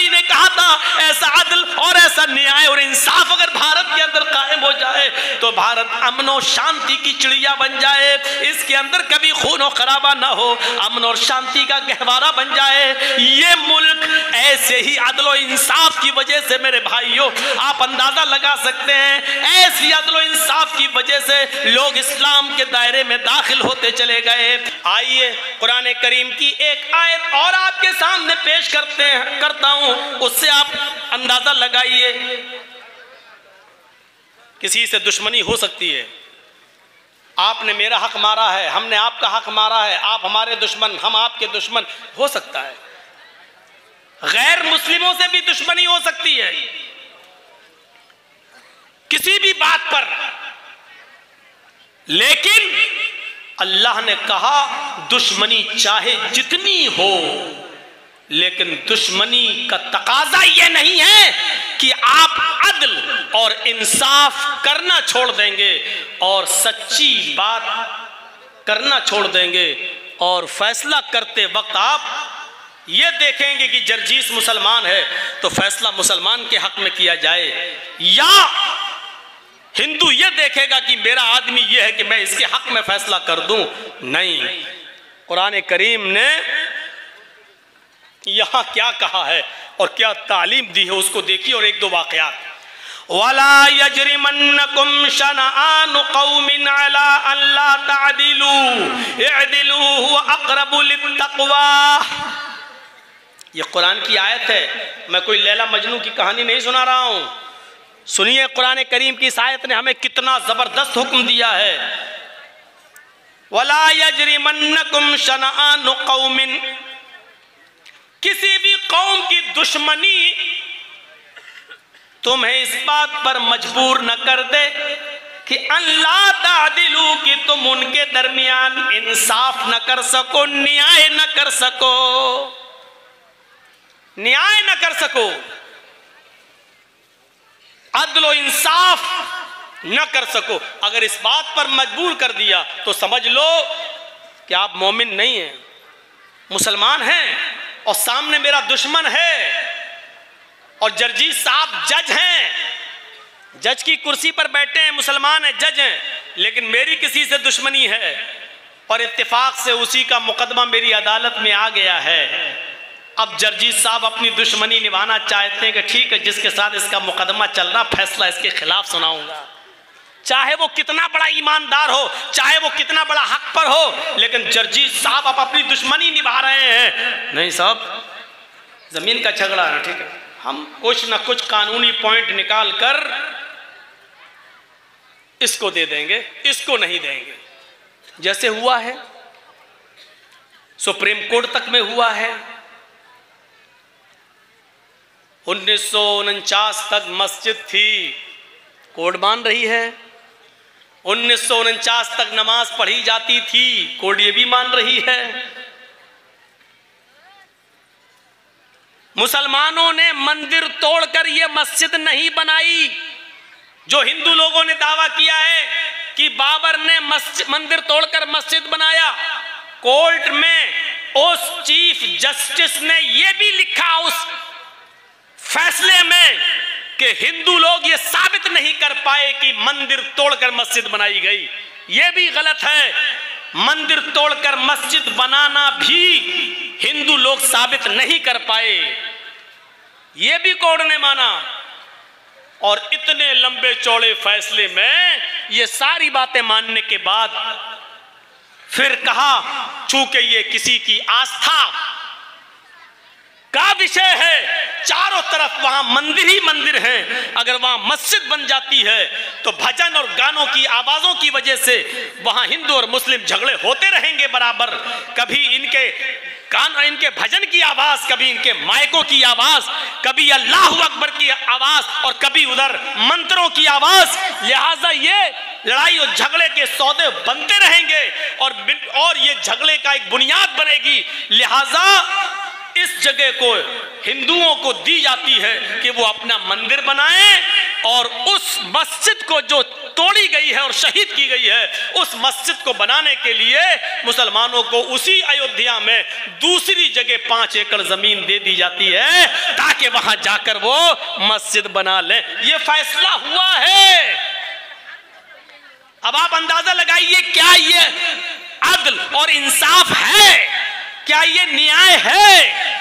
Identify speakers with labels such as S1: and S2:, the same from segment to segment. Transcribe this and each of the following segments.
S1: गांधी ने कहा था ऐसा अदल और ऐसा न्याय और इंसाफ अगर भारत के अंदर कायम हो जाए तो भारत अमन और शांति की चिड़िया बन जाए, इसके अंदर कभी खून और खराबा ना हो, अमन और शांति का गहवारा बन जाए। ये मुल्क ऐसे ही अदल और इंसाफ की वजह से मेरे भाइयों आप अंदाजा लगा सकते हैं, ऐसी अदल और इंसाफ की वजह से लोग इस्लाम के दायरे में दाखिल होते चले गए। आइए कुरान करीम की एक आयत और आपके सामने पेश करता हूं, उससे आप अंदाजा लगाइए। किसी से दुश्मनी हो सकती है, आपने मेरा हक मारा है, हमने आपका हक मारा है, आप हमारे दुश्मन, हम आपके दुश्मन, हो सकता है। गैर मुस्लिमों से भी दुश्मनी हो सकती है किसी भी बात पर, लेकिन अल्लाह ने कहा दुश्मनी चाहे जितनी हो, लेकिन दुश्मनी का तकाजा यह नहीं है कि आप अदल और इंसाफ करना छोड़ देंगे और सच्ची बात करना छोड़ देंगे और फैसला करते वक्त आप ये देखेंगे कि जर्जीस मुसलमान है तो फैसला मुसलमान के हक में किया जाए, या हिंदू ये देखेगा कि मेरा आदमी ये है कि मैं इसके हक में फैसला कर दूं। नहीं, कुरान करीम ने यहां क्या कहा है और क्या तालीम दी है उसको देखिए। और एक दो वाकयात, वला यजरिमन्नकुम शनआनु कौमिन अला अल्ला तअदिलू इअदिलू हुवा अक़रबु लित्तक़वा। ये कुरान की आयत है, मैं कोई लैला मजनू की कहानी नहीं सुना रहा हूं। सुनिए कुरान करीम की इस आयत ने हमें कितना जबरदस्त हुक्म दिया है। वला यजरिमन्नकुम शनआनु कौमिन, किसी भी कौम की दुश्मनी तुम्हें इस बात पर मजबूर न कर दे कि अल्लाह तादिलू, कि तुम उनके दरमियान इंसाफ न कर सको, न्याय न कर सको, न्याय न कर सको, अदल इंसाफ न कर सको। अगर इस बात पर मजबूर कर दिया तो समझ लो कि आप मोमिन नहीं हैं, मुसलमान हैं और सामने मेरा दुश्मन है और जर्जीस साहब जज हैं, जज की कुर्सी पर बैठे हैं, मुसलमान हैं, जज हैं, लेकिन मेरी किसी से दुश्मनी है और इत्तेफाक से उसी का मुकदमा मेरी अदालत में आ गया है। अब जर्जीस साहब अपनी दुश्मनी निभाना चाहते हैं कि ठीक है जिसके साथ इसका मुकदमा चल रहा फैसला इसके खिलाफ सुनाऊंगा, चाहे वो कितना बड़ा ईमानदार हो, चाहे वो कितना बड़ा हक पर हो, लेकिन जर्जीस साहब अब अपनी दुश्मनी निभा रहे हैं। नहीं साहब, जमीन का झगड़ा है ना, ठीक है, हम कुछ ना कुछ कानूनी पॉइंट निकाल कर इसको दे देंगे, इसको नहीं देंगे। जैसे हुआ है सुप्रीम कोर्ट तक में हुआ है, 1949 तक मस्जिद थी, कोर्ट मान रही है। 1949 तक नमाज पढ़ी जाती थी, कोर्ट ये भी मान रही है। मुसलमानों ने मंदिर तोड़कर ये मस्जिद नहीं बनाई, जो हिंदू लोगों ने दावा किया है कि बाबर ने मंदिर तोड़कर मस्जिद बनाया। कोर्ट में उस चीफ जस्टिस ने यह भी लिखा उस फैसले में कि हिंदू लोग ये साबित नहीं कर पाए कि मंदिर तोड़कर मस्जिद बनाई गई। ये भी गलत है, मंदिर तोड़कर मस्जिद बनाना भी हिंदू लोग साबित नहीं कर पाए, ये भी कोर्ट ने माना। और इतने लंबे चौड़े फैसले में ये सारी बातें मानने के बाद फिर कहा चूंकि ये किसी की आस्था का विषय है, चारों तरफ वहां मंदिर ही मंदिर हैं, अगर वहां मस्जिद बन जाती है तो भजन और गानों की आवाजों की वजह से वहां हिंदू और मुस्लिम झगड़े होते रहेंगे बराबर। कभी इनके भजन की आवाज, कभी इनके माइकों की आवाज, कभी अल्लाहु अकबर की आवाज और कभी उधर मंत्रों की आवाज। लिहाजा ये लड़ाई और झगड़े के सौदे बनते रहेंगे और ये झगड़े का एक बुनियाद बनेगी। लिहाजा इस जगह को हिंदुओं को दी जाती है कि वो अपना मंदिर बनाएं और उस मस्जिद को जो तोड़ी गई है और शहीद की गई है, उस मस्जिद को बनाने के लिए मुसलमानों को उसी अयोध्या में दूसरी जगह 5 एकड़ जमीन दे दी जाती है ताकि वहां जाकर वो मस्जिद बना ले। ये फैसला हुआ है। अब आप अंदाजा लगाइए, क्या ये अदल और इंसाफ है? क्या ये न्याय है?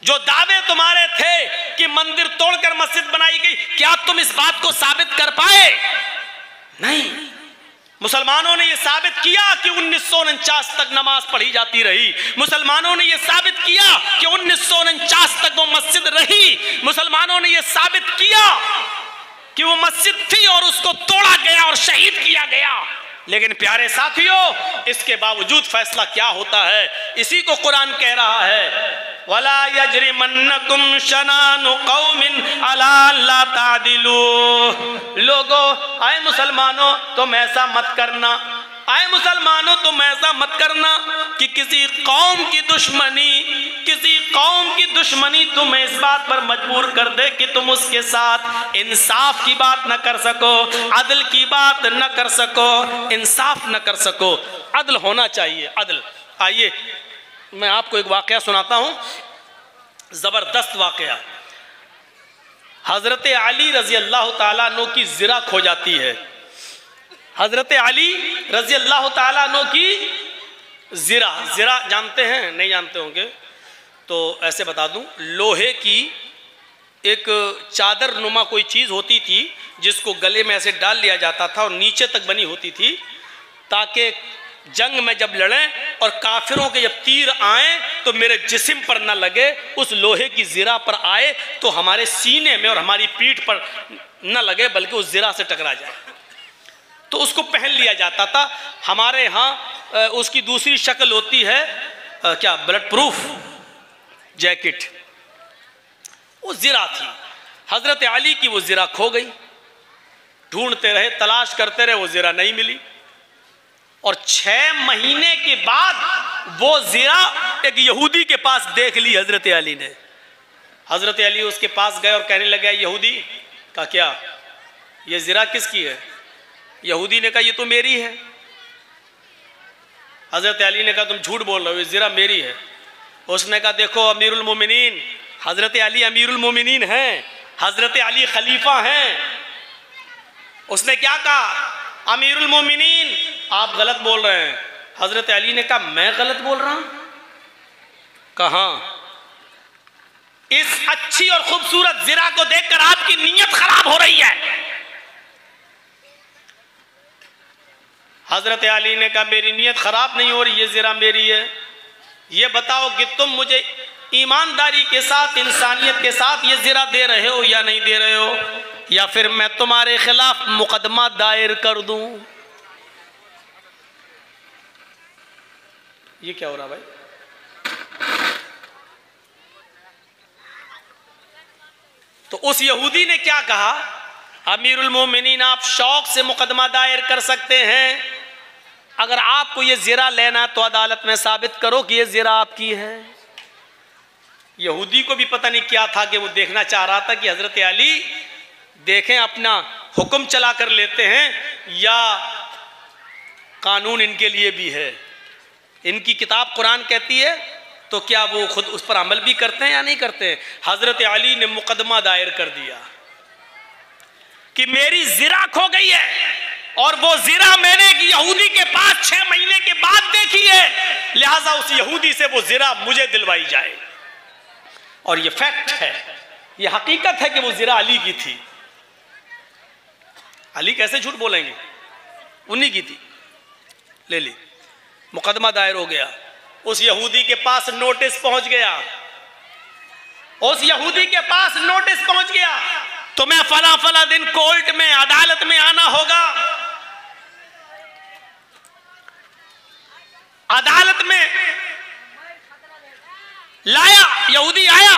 S1: जो दावे तुम्हारे थे कि मंदिर तोड़कर मस्जिद बनाई गई, क्या तुम इस बात को साबित कर पाए? नहीं। मुसलमानों ने यह साबित किया कि 1949 तक नमाज पढ़ी जाती रही। मुसलमानों ने यह साबित किया कि 1949 तक वो मस्जिद रही। मुसलमानों ने यह साबित किया कि वो मस्जिद थी और उसको तोड़ा गया और शहीद किया गया। लेकिन प्यारे साथियों, इसके बावजूद फैसला क्या होता है? इसी को कुरान कह रहा है, वला यजरिमन्नकुम शनानु कौमिन अला अल्ला तादिलू। लोगों, आए मुसलमानों, तुम ऐसा मत करना, आए मुसलमानों तुम ऐसा मत करना कि किसी कौम की दुश्मनी तुम्हें इस बात पर मजबूर कर दे कि तुम उसके साथ इंसाफ की बात न कर सको, अदल की बात न कर सको, इंसाफ न कर सको। अदल होना चाहिए, अदल। आइए मैं आपको एक वाकया सुनाता हूं, जबरदस्त वाकया। हजरत अली रजी अल्लाह ताला अन्हु की जिरा खो जाती है। हजरत अली रजी अल्लाह ताला अन्हु की जिरा जानते हैं? नहीं जानते होंगे तो ऐसे बता दूं, लोहे की एक चादर नुमा कोई चीज़ होती थी जिसको गले में ऐसे डाल लिया जाता था और नीचे तक बनी होती थी ताकि जंग में जब लड़ें और काफिरों के जब तीर आए तो मेरे जिस्म पर न लगे, उस लोहे की जिरा पर आए तो हमारे सीने में और हमारी पीठ पर न लगे बल्कि उस जिरा से टकरा जाए। तो उसको पहन लिया जाता था। हमारे यहाँ उसकी दूसरी शक्ल होती है क्या, ब्लड प्रूफ जैकेट। वो जिरा थी। हजरत अली की वो जिरा खो गई। ढूंढते रहे, तलाश करते रहे, वो जिरा नहीं मिली। और 6 महीने के बाद वो जिरा एक यहूदी के पास देख ली हजरत अली ने। हजरत अली उसके पास गए और कहने लगे, यहूदी का क्या, ये जिरा किसकी है? यहूदी ने कहा, ये तो मेरी है। हजरत अली ने कहा, तुम झूठ बोल रहे हो, ये जिरा मेरी है। उसने कहा, देखो अमीरुल मोमिनीन, हजरत अली अमीरुल मोमिनीन हैं, हजरत अली खलीफा हैं। उसने क्या कहा, अमीरुल मोमिनीन आप गलत बोल रहे हैं। हजरत अली ने कहा, मैं गलत बोल रहा हूं? कहां? इस अच्छी और खूबसूरत जिरा को देखकर आपकी नीयत खराब हो रही है। हजरत अली ने कहा, मेरी नीयत खराब नहीं हो रही, ये जिरा मेरी है। ये बताओ कि तुम मुझे ईमानदारी के साथ, इंसानियत के साथ ये जिरा दे रहे हो या नहीं दे रहे हो, या फिर मैं तुम्हारे खिलाफ मुकदमा दायर कर दूं। ये क्या हो रहा भाई? तो उस यहूदी ने क्या कहा, अमीरुल मोमिनीन आप शौक से मुकदमा दायर कर सकते हैं, अगर आपको ये जिरा लेना तो अदालत में साबित करो कि ये जिरा आपकी है। यहूदी को भी पता नहीं क्या था कि वो देखना चाह रहा था कि हजरत अली देखें अपना हुक्म चला कर लेते हैं या कानून इनके लिए भी है। इनकी किताब कुरान कहती है तो क्या वो खुद उस पर अमल भी करते हैं या नहीं करते हैं? हजरत अली ने मुकदमा दायर कर दिया कि मेरी जिरा खो गई है और वो जिरा मैंने एक यहूदी के पास 6 महीने के बाद देखी है, लिहाजा उस यहूदी से वो जिरा मुझे दिलवाई जाए। और ये फैक्ट है, ये हकीकत है कि वो जिरा अली की थी। अली कैसे झूठ बोलेंगे, उन्हीं की थी। ले ली, मुकदमा दायर हो गया। उस यहूदी के पास नोटिस पहुंच गया, उस यहूदी के पास नोटिस पहुंच गया, तुम्हें फला फला दिन कोर्ट में, अदालत में आना होगा। अदालत में लाया, यहूदी आया,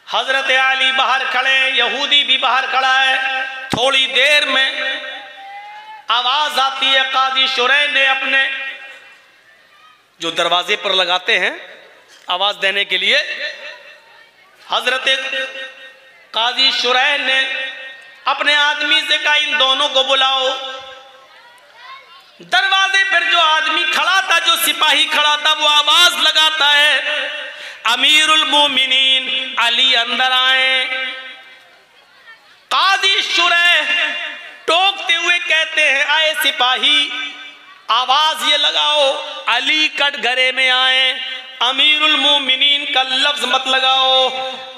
S1: हजरत अली बाहर खड़े, यहूदी भी बाहर खड़ा है। थोड़ी देर में आवाज आती है, काजी शुरै ने अपने जो दरवाजे पर लगाते हैं आवाज देने के लिए, हजरत काजी शुरै ने अपने आदमी से कहा इन दोनों को बुलाओ। दरवाजे पर जो आदमी खड़ा था, जो सिपाही खड़ा था, वो आवाज लगाता है, अमीरुल मोमिनीन अली अंदर आए। काजी शुरैह टोकते हुए कहते हैं, आए सिपाही, आवाज ये लगाओ, अली कटघरे में आए, अमीरुल मोमिनीन का लफ्ज मत लगाओ,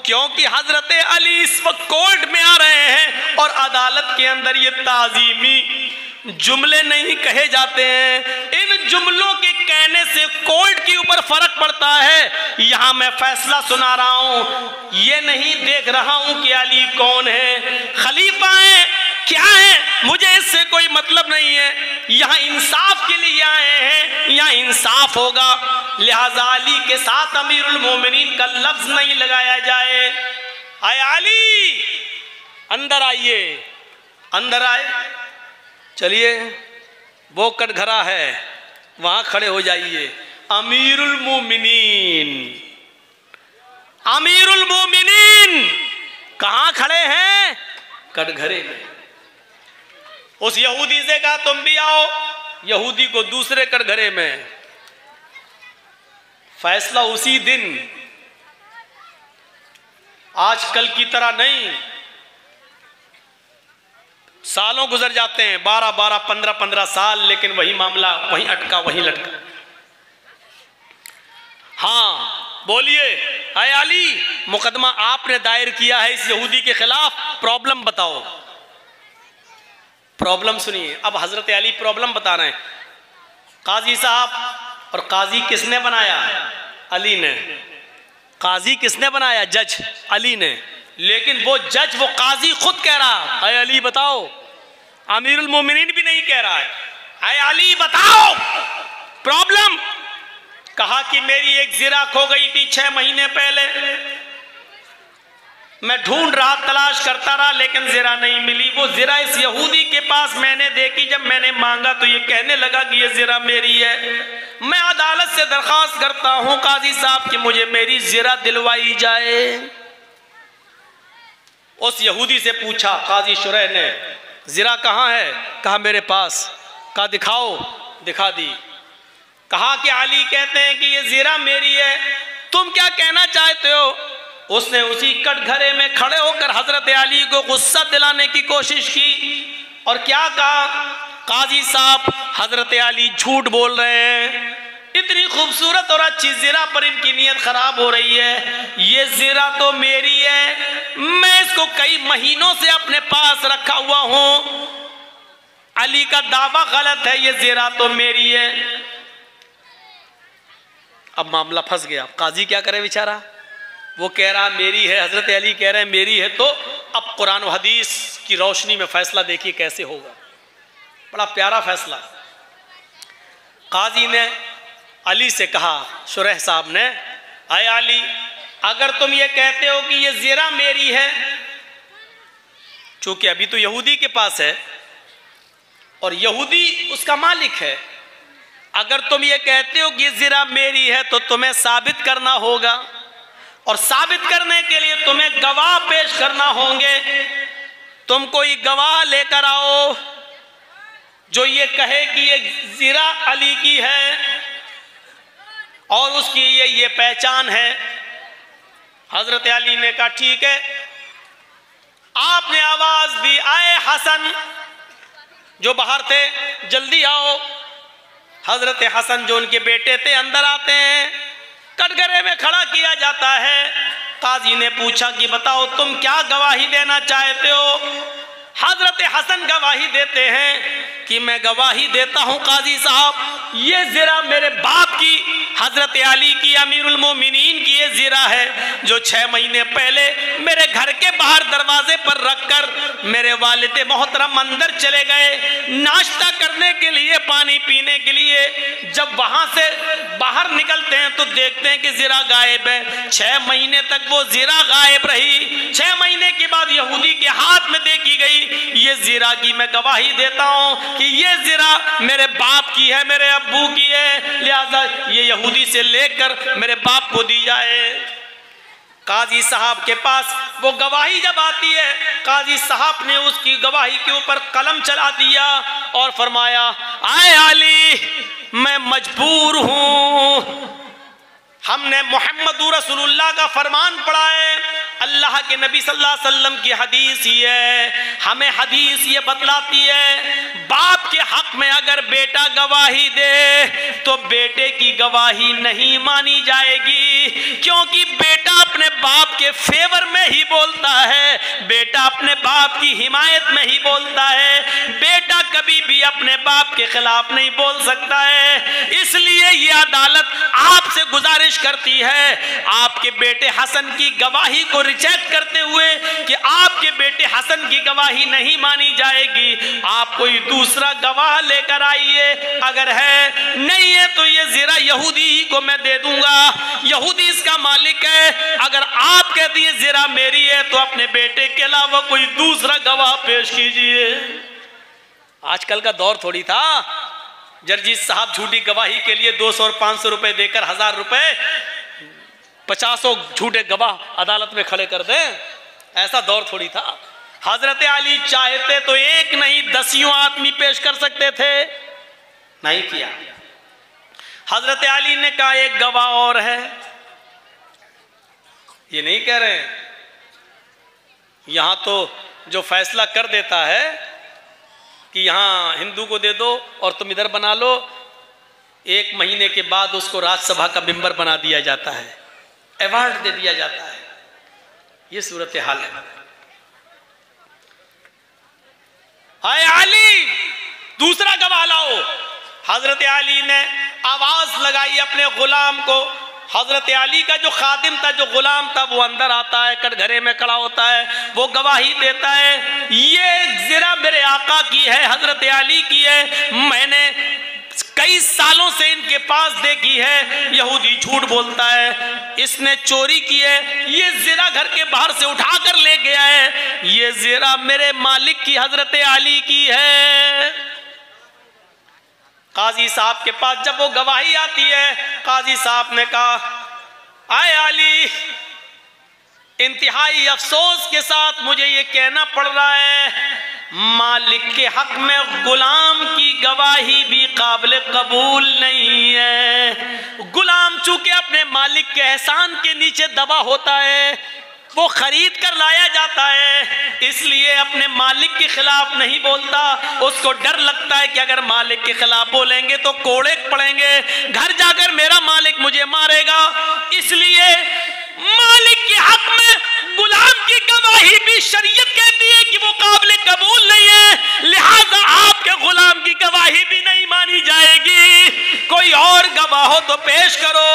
S1: क्योंकि हजरत अली इस वक्त कोर्ट में आ रहे हैं और अदालत के अंदर ये ताजीमी जुमले नहीं कहे जाते हैं। इन जुमलों के कहने से कोर्ट के ऊपर फर्क पड़ता है। यहां मैं फैसला सुना रहा हूं, ये नहीं देख रहा हूं कि अली कौन है, खलीफा है, क्या है, मुझे इससे कोई मतलब नहीं है। यहां इंसाफ के लिए आए हैं, यहां इंसाफ होगा, लिहाजा अली के साथ अमीरुल मोमिनीन का लफ्ज नहीं लगाया जाए। आए अली, अंदर आइए। अंदर आए, चलिए वो कटघरा है, वहां खड़े हो जाइए। अमीरुल मोमिनीन, अमीरुल मोमिनीन कहां खड़े हैं? कटघरे में। उस यहूदी से कहा तुम भी आओ, यहूदी को दूसरे कटघरे में। फैसला उसी दिन, आजकल की तरह नहीं, सालों गुजर जाते हैं, 12-12, 15-15 साल, लेकिन वही मामला वहीं अटका वहीं लटका। हाँ बोलिए, अय अली, मुकदमा आपने दायर किया है इस यहूदी के खिलाफ, प्रॉब्लम बताओ। प्रॉब्लम सुनिए। अब हजरत अली प्रॉब्लम बता रहे हैं। काजी साहब, और काजी किसने बनाया? अली ने। काजी किसने बनाया? जज अली ने। लेकिन वो जज, वो काजी खुद कह रहा, अय अली बताओ। अमीरुल मोमिनीन भी नहीं कह रहा है, अय अली बताओ प्रॉब्लम। कहा कि मेरी एक जिरा खो गई थी 6 महीने पहले, मैं ढूंढ रहा, तलाश करता रहा, लेकिन जिरा नहीं मिली। वो जिरा इस यहूदी के पास मैंने देखी, जब मैंने मांगा तो ये कहने लगा कि ये जिरा मेरी है। मैं अदालत से दरख्वास्त करता हूं काजी साहब कि मुझे मेरी जिरा दिलवाई जाए। उस यहूदी से पूछा काजी शुरैह ने, जिरा कहाँ है? कहा मेरे पास। कहा दिखाओ, दिखा दी। कहा कि अली कहते हैं कि ये जिरा मेरी है, तुम क्या कहना चाहते हो? उसने उसी कटघरे में खड़े होकर हजरत अली को गुस्सा दिलाने की कोशिश की और क्या कहा, काजी साहब हजरत अली झूठ बोल रहे हैं, इतनी खूबसूरत और अच्छी जिरा पर इनकी नीयत खराब हो रही है। ये जिरा तो मेरी है, मैं इसको कई महीनों से अपने पास रखा हुआ हूं। अली का दावा गलत है, ये जिरा तो मेरी है। अब मामला फंस गया। काजी क्या करे बेचारा, वो कह रहा मेरी है, हजरत अली कह रहे हैं मेरी है। तो अब कुरान और हदीस की रोशनी में फैसला देखिए कैसे होगा। बड़ा प्यारा फैसला। काजी ने अली से कहा, शुरैह साहब ने, आए अली, अगर तुम ये कहते हो कि ये जिरा मेरी है, चूंकि अभी तो यहूदी के पास है और यहूदी उसका मालिक है, अगर तुम ये कहते हो कि ये जिरा मेरी है तो तुम्हें साबित करना होगा, और साबित करने के लिए तुम्हें गवाह पेश करना होंगे। तुम कोई गवाह लेकर आओ जो ये कहे कि ये जिरा अली की है और उसकी ये पहचान है। हजरत अली ने कहा ठीक है। आपने आवाज दी, आए हसन, जो बाहर थे जल्दी आओ। हजरत हसन जो उनके बेटे थे अंदर आते हैं, कटघरे में खड़ा किया जाता है। काजी ने पूछा कि बताओ तुम क्या गवाही देना चाहते हो? हजरत हसन गवाही देते हैं कि मैं गवाही देता हूं काजी साहब, ये जिरा मेरे बाप की, हजरत अली की, अमीरुल मोमिनीन की ये जिरा है जो 6 महीने पहले मेरे घर के बाहर दरवाजे पर रखकर मेरे वालिद मोहतरम अंदर चले गए नाश्ता करने के लिए, पानी पीने के लिए। जब वहां से बाहर निकलते हैं तो देखते हैं कि जिरा गायब है। 6 महीने तक वो जिरा गायब रही। 6 महीने के बाद यहूदी के हाथ में देखी गई ये जिरा की। मैं गवाही देता हूं कि ये जिरा मेरे बाप की है, मेरे अब्बू की है, लिहाजा ये यहूदी से लेकर मेरे बाप को दी जाए। काजी साहब के पास वो गवाही जब आती है, काजी साहब ने उसकी गवाही के ऊपर कलम चला दिया और फरमाया, आए अली, मैं मजबूर हूं, हमने मोहम्मद रसूलुल्लाह का फरमान पढ़ा है, अल्लाह के नबी सल्लल्लाहु अलैहि वसल्लम की हदीस ही है, हमें हदीस ये बतलाती है बाप के हक में अगर बेटा गवाही दे तो बेटे की गवाही नहीं मानी जाएगी, क्योंकि बेटा अपने बाप के फेवर में ही बोलता है, बेटा अपने बाप की हिमायत में ही बोलता है, बेटा कभी भी अपने बाप के खिलाफ नहीं बोल सकता है। इसलिए ये अदालत आपसे गुजारिश करती है, आपके बेटे हसन की गवाही को रिजेक्ट करते हुए कि आपके बेटे हसन की गवाही नहीं मानी जाएगी, आप कोई दूसरा गवाह लेकर आइए, अगर है नहीं है तो ये ज़रा यहूदी ही को मैं दे दूंगा, यहूदी इसका मालिक है, अगर आप कहती है ज़रा मेरी है तो अपने बेटे के अलावा कोई दूसरा गवाह पेश कीजिए। आजकल का दौर थोड़ी था जर्जी साहब झूठी गवाही के लिए 200 और 500 रुपए देकर 1000 रुपए 50 झूठे गवाह अदालत में खड़े कर दें, ऐसा दौर थोड़ी था। हजरत अली चाहते तो एक नहीं 10 आदमी पेश कर सकते थे, नहीं किया। हजरत अली ने कहा एक गवाह और है, ये नहीं कह रहे यहां तो जो फैसला कर देता है कि यहां हिंदू को दे दो और तुम इधर बना लो, 1 महीने के बाद उसको राज्यसभा का मेंबर बना दिया जाता है, अवार्ड दे दिया जाता है। ये सूरत हाल है। हाय अली, दूसरा गवाह लाओ। हजरत अली ने आवाज लगाई अपने गुलाम को, हजरत अली का जो खादिम था, जो गुलाम था, वो अंदर आता है, कटघरे में खड़ा होता है, वो गवाही देता है, ये ज़रा मेरे आका की है, हजरत अली की है, मैंने कई सालों से इनके पास देखी है, यहूदी झूठ बोलता है, इसने चोरी की है, ये ज़रा घर के बाहर से उठा कर ले गया है, ये ज़रा मेरे मालिक की हजरत अली की है। काजी साहब के पास जब वो गवाही आती है, काजी साहब ने कहा, आए अली, इंतहाई अफसोस के साथ मुझे ये कहना पड़ रहा है, मालिक के हक में गुलाम की गवाही भी काबिल कबूल नहीं है। गुलाम चूंकि अपने मालिक के एहसान के नीचे दबा होता है, वो खरीद कर लाया जाता है, इसलिए अपने मालिक के खिलाफ नहीं बोलता, उसको डर लगता है कि अगर मालिक के खिलाफ बोलेंगे तो कोड़े पड़ेंगे, घर जाकर मेरा मालिक मुझे मारेगा, इसलिए मालिक के हक में गुलाम की गवाही भी शरीयत कहती है कि वो काबिल कबूल नहीं है, लिहाजा आपके गुलाम की गवाही भी नहीं मानी जाएगी, कोई और गवाह हो तो पेश करो।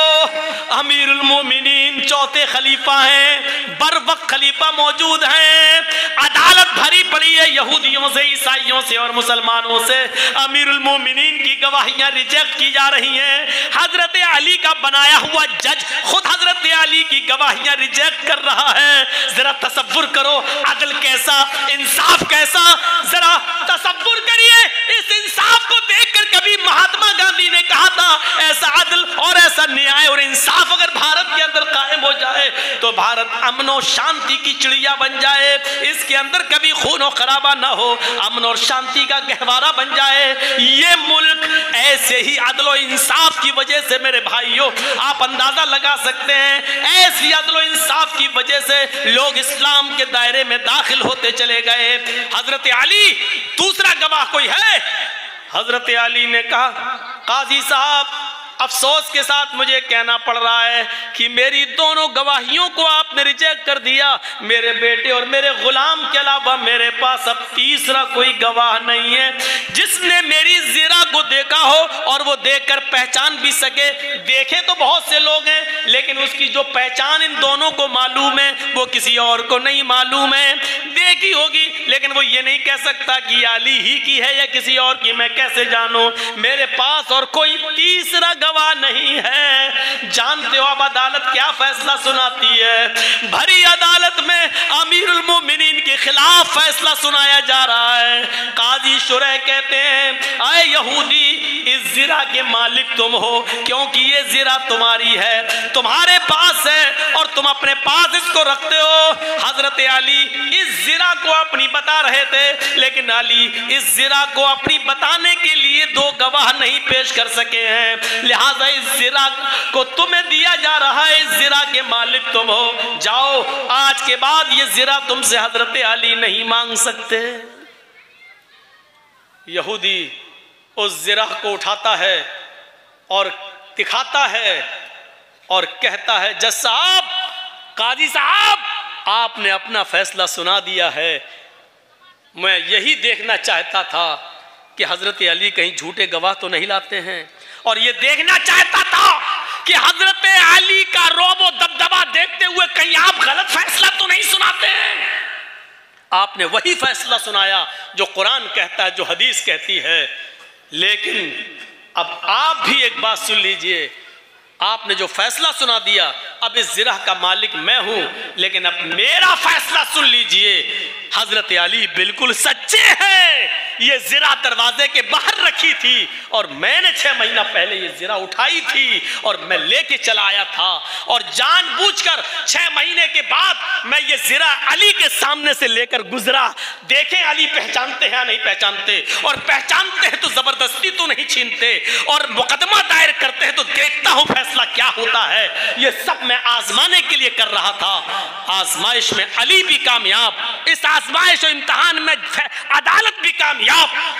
S1: अमीरुल मोमिनीन चौथे खलीफा हैं, बर वक्त खलीफा मौजूद हैं, अदालत भरी पड़ी है यहूदियों से, ईसाइयों से और मुसलमानों से, अमीरुल मोमिनीन की गवाहियां रिजेक्ट की जा रही हैं, हजरत अली का बनाया हुआ जज खुद हजरत अली की गवाहियां रिजेक्ट कर रहा है। जरा तसव्वुर करो अदल कैसा, इंसाफ कैसा, जरा तसव्वुर करिए इस इंसाफ को देखकर। कभी महात्मा गांधी ने कहा था ऐसा अदल और ऐसा न्याय और इंसाफ अगर भारत के अंदर कायम हो जाए तो भारत अमन और शांति की चिड़िया बन जाए, इसके अंदर कभी खून और खराबा ना हो, अमन और शांति का गहवारा बन जाए। ये मुल्क ऐसे ही अदल और इंसाफ की वजह से मेरे भाइयों आप अंदाजा लगा सकते हैं, ऐसी अदल और इंसाफ की वजह से लोग इस्लाम के दायरे में दाखिल होते चले गए। हजरत अली, दूसरा गवाह कोई है? हजरत अली ने कहा, काजी साहब अफसोस के साथ मुझे कहना पड़ रहा है कि मेरी दोनों गवाहियों को आपने रिजेक्ट कर दिया, मेरे बेटे और मेरे गुलाम के अलावा मेरे पास अब तीसरा कोई गवाह नहीं है जिसने मेरी ज़िरा को देखा हो और वो देखकर पहचान भी सके। देखे तो बहुत से लोग हैं लेकिन उसकी जो पहचान इन दोनों को मालूम है वो किसी और को नहीं मालूम है। देखी होगी लेकिन वो ये नहीं कह सकता कि अली ही की है या किसी और की, मैं कैसे जानूं? मेरे पास और कोई तीसरा गवाह नहीं है। जानते हो अब अदालत क्या फैसला सुनाती है? भरी अदालत में अमीरुल मोमिनीन के खिलाफ फैसला सुनाया जा रहा है। काजी शुरह कहते हैं, आए यहूदी, इस जिरा के मालिक तुम हो क्योंकि ये जिरा तुम्हारी है, तुम्हारे पास है और तुम अपने पास इसको रखते हो। हजरत अली इस जिरा को अपनी बता रहे थे, लेकिन अली इस जिरा को अपनी बताने के लिए दो गवाह नहीं पेश कर सके हैं, लिहाजा इस जिरा को तुम्हें दिया जा रहा है, इस जिरा के मालिक तुम हो, जाओ आज के बाद ये जिरा तुमसे हजरत अली नहीं मांग सकते। यहूदी उस जिरा को उठाता है और दिखाता है और कहता है, जज साहब, काजी साहब, आपने अपना फैसला सुना दिया है। मैं यही देखना चाहता था कि हजरत अली कहीं झूठे गवाह तो नहीं लाते हैं, और ये देखना चाहता था कि हजरत अली का रोब और दबदबा देखते हुए कहीं आप गलत फैसला तो नहीं सुनाते हैं। आपने वही फैसला सुनाया जो कुरान कहता है, जो हदीस कहती है। लेकिन अब आप भी एक बात सुन लीजिए, आपने जो फैसला सुना दिया, अब इस जिरा का मालिक मैं हूं, लेकिन अब मेरा फैसला सुन लीजिए। हजरत अली बिल्कुल सच्चे हैं, ये जिरा दरवाजे के बाहर रखी थी और मैंने 6 महीना पहले ये जिरा उठाई थी और मैं लेके चला आया था, और जानबूझकर 6 महीने के बाद मैं ये जिरा अली के सामने से लेकर गुजरा। देखें अली पहचानते हैं या नहीं पहचानते, और पहचानते हैं तो जबरदस्ती तो नहीं छीनते, और मुकदमा दायर करते हैं तो देखता हूं फैसला क्या होता है। ये सब मैं आजमाने के लिए कर रहा था। आजमाइश में अली भी कामयाब, इस आजमाइश और इम्तिहान में अदालत भी कामयाब,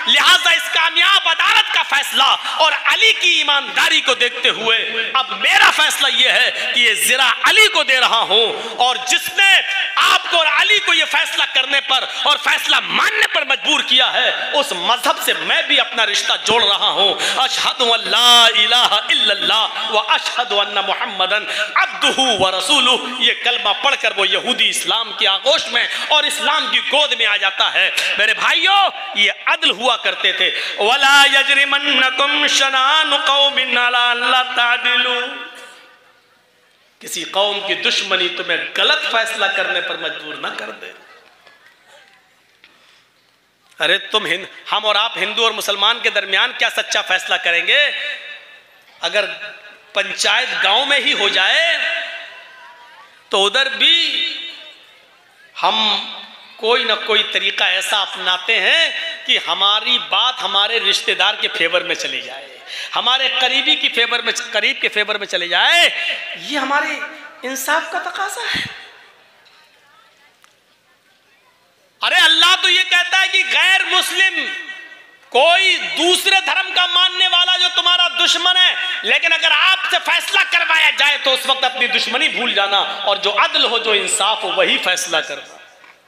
S1: लिहाजा इस कामयाब अदालत का फैसला और अली की ईमानदारी को देखते हुए अब मेरा फैसला यह है कि ये जिरा अली को दे रहा हूं, और जिसने आपको और अली को यह फैसला करने पर और फैसला मानने पर मजबूर किया है, उस मजहब से मैं भी अपना रिश्ता जोड़ रहा हूं। अशहदु अल्ला इलाहा इल्लल्लाह व अशहदु अन्ना मुहम्मदन अब्दुहु व रसूलुहु, ये कलमा पढ़कर वो यहूदी इस्लाम की आगोश में और इस्लाम की गोद में आ जाता है। मेरे भाइयों, ये अदल हुआ करते थे। वला यजरिमन्नकुम शनानु कौमिन अला अल्ला तादिलू, किसी कौम की दुश्मनी तुम्हें गलत फैसला करने पर मजबूर ना कर दे। अरे हम और आप हिंदू और मुसलमान के दरमियान क्या सच्चा फैसला करेंगे? अगर पंचायत गांव में ही हो जाए तो उधर भी हम कोई ना कोई तरीका ऐसा अपनाते हैं कि हमारी बात हमारे रिश्तेदार के फेवर में चली जाए, हमारे करीबी की फेवर में, करीब के फेवर में चले जाए। ये हमारे इंसाफ का तकाजा है। अरे अल्लाह तो ये कहता है कि गैर मुस्लिम कोई दूसरे धर्म का मानने वाला जो तुम्हारा दुश्मन है, लेकिन अगर आपसे फैसला करवाया जाए तो उस वक्त अपनी दुश्मनी भूल जाना, और जो अदल हो, जो इंसाफ हो, वही फैसला करना।